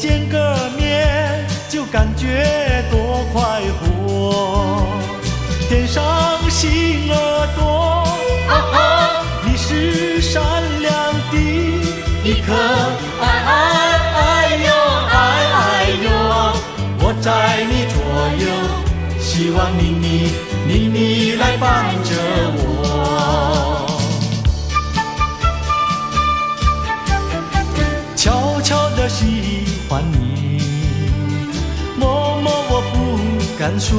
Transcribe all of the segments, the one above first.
见个面，就感觉多快活。天上星儿多，你是善良的一颗爱哟，我在你左右，希望你来伴着我。悄悄地喜欢你，默默我不敢说，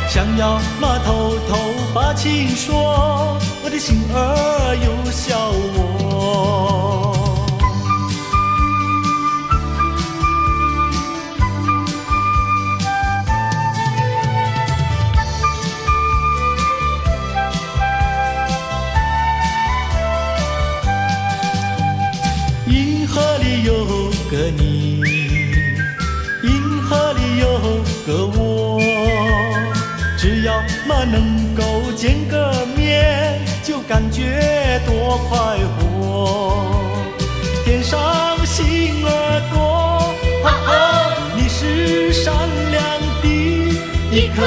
想要偷偷把情说，我的心儿又笑我。银河里有个你，银河里有个我，只要能够见个面，就感觉多快活。天上星儿多，你是善良的一颗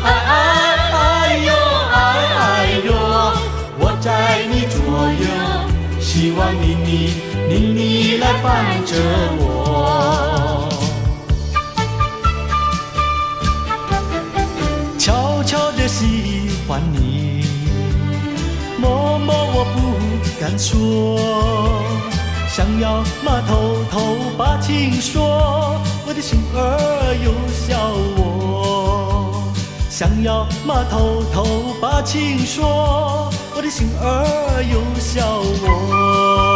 爱哟，我在你左右，希望你来伴着我。悄悄地喜欢你，默默我不敢说，想要偷偷把情说，我的心儿又笑我。想要偷偷把情说，我的心儿又笑我。